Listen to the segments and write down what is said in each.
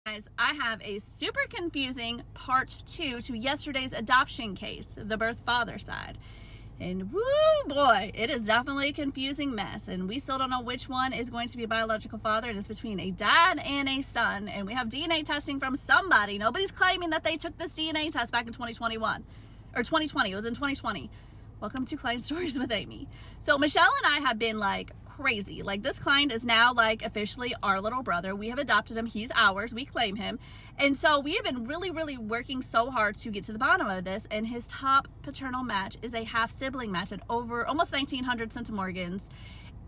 Guys, I have a super confusing part 2 to yesterday's adoption case, the birth father side. And woo boy, it is definitely a confusing mess, and we still don't know which one is going to be a biological father, and it's between a dad and a son. And we have DNA testing from somebody. Nobody's claiming that they took this DNA test back in 2021 or 2020. It was in 2020. Welcome to Client Stories with Amy. So Michelle and I have been like crazy. Like, this client is now like officially our little brother. We have adopted him. He's ours. We claim him. And so we have been really working so hard to get to the bottom of this. And his top paternal match is a half sibling match at over almost 1,900 centimorgans.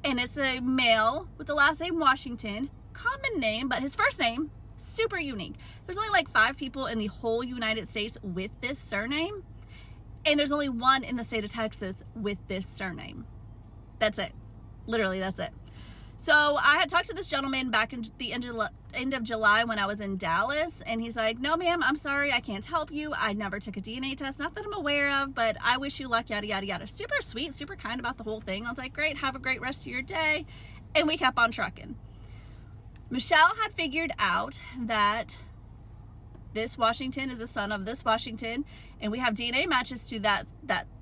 And it's a male with the last name Washington, common name, but his first name, super unique. There's only like 5 people in the whole United States with this surname. And there's only 1 in the state of Texas with this surname. That's it. Literally, that's it. So I had talked to this gentleman back in the end of July when I was in Dallas, and he's like, no ma'am, I'm sorry, I can't help you. I never took a DNA test, not that I'm aware of, but I wish you luck, yada, yada, yada. Super sweet, super kind about the whole thing. I was like, great, have a great rest of your day. And we kept on trucking. Michelle had figured out that this Washington is the son of this Washington, and we have DNA matches to that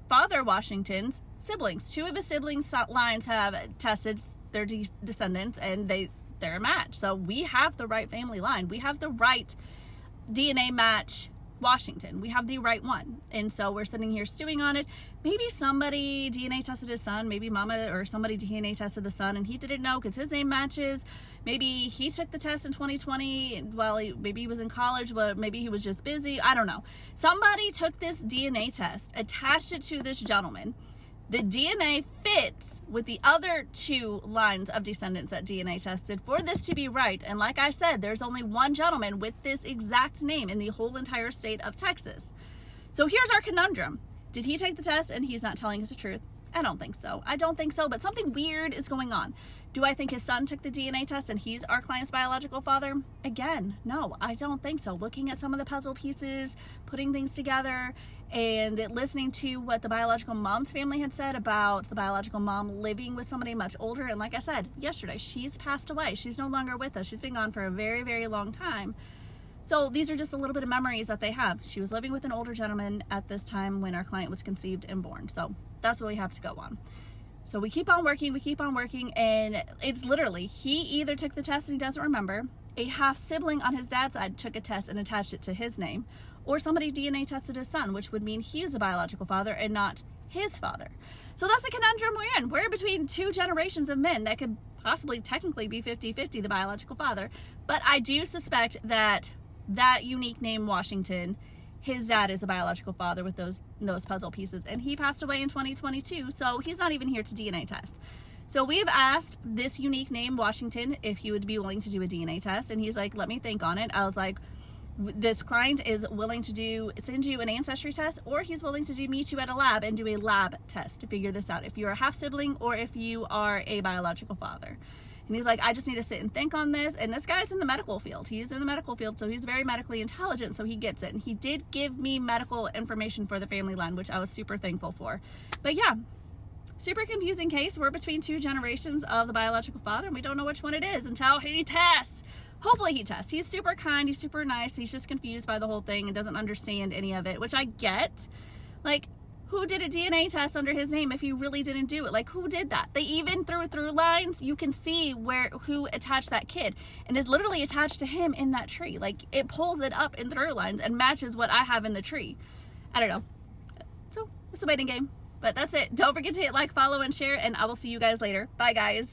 father Washington's siblings. 2 of his siblings lines have tested their descendants, and they're a match. So we have the right family line. We have the right DNA match Washington. We have the right one. And so we're sitting here stewing on it. Maybe somebody DNA tested his son. Maybe mama or somebody DNA tested the son and he didn't know because his name matches. Maybe he took the test in 2020 while maybe he was in college, but maybe he was just busy. I don't know. Somebody took this DNA test, attached it to this gentleman. The DNA fits with the other 2 lines of descendants that DNA tested for this to be right. And like I said, there's only 1 gentleman with this exact name in the whole entire state of Texas. So here's our conundrum. Did he take the test and he's not telling us the truth? I don't think so. I don't think so, but something weird is going on. Do I think his son took the DNA test and he's our client's biological father? Again, no, I don't think so. Looking at some of the puzzle pieces, putting things together, and listening to what the biological mom's family had said about the biological mom living with somebody much older. And like I said yesterday, she's passed away. She's no longer with us. She's been gone for a very long time. So these are just a little bit of memories that they have. She was living with an older gentleman at this time when our client was conceived and born. So that's what we have to go on. So we keep on working, and it's literally, he either took the test and he doesn't remember, a half sibling on his dad's side took a test and attached it to his name, or somebody DNA tested his son, which would mean he's a biological father and not his father. So that's the conundrum we're in. We're between 2 generations of men that could possibly technically be 50-50 the biological father, but I do suspect that unique name Washington, his dad is a biological father with those puzzle pieces, and he passed away in 2022, so he's not even here to DNA test. So we've asked this unique name Washington if he would be willing to do a DNA test, and he's like, let me think on it. I was like, this client is willing to send you an ancestry test, or he's willing to meet you at a lab and do a lab test to figure this out, if you're a half sibling or if you are a biological father. And he's like, I just need to sit and think on this. And this guy's in the medical field. He's in the medical field, so he's very medically intelligent, so he gets it. And he did give me medical information for the family line, which I was super thankful for. But yeah, super confusing case. We're between 2 generations of the biological father, and we don't know which one it is until he tests. Hopefully he tests. He's super kind. He's super nice. He's just confused by the whole thing and doesn't understand any of it, which I get. Like, who did a DNA test under his name if he really didn't do it? Like, who did that? They even through lines, you can see who attached that kid, and is literally attached to him in that tree. Like, it pulls it up in through lines and matches what I have in the tree. I don't know. So it's a waiting game, but that's it. Don't forget to hit like, follow, and share, and I will see you guys later. Bye guys.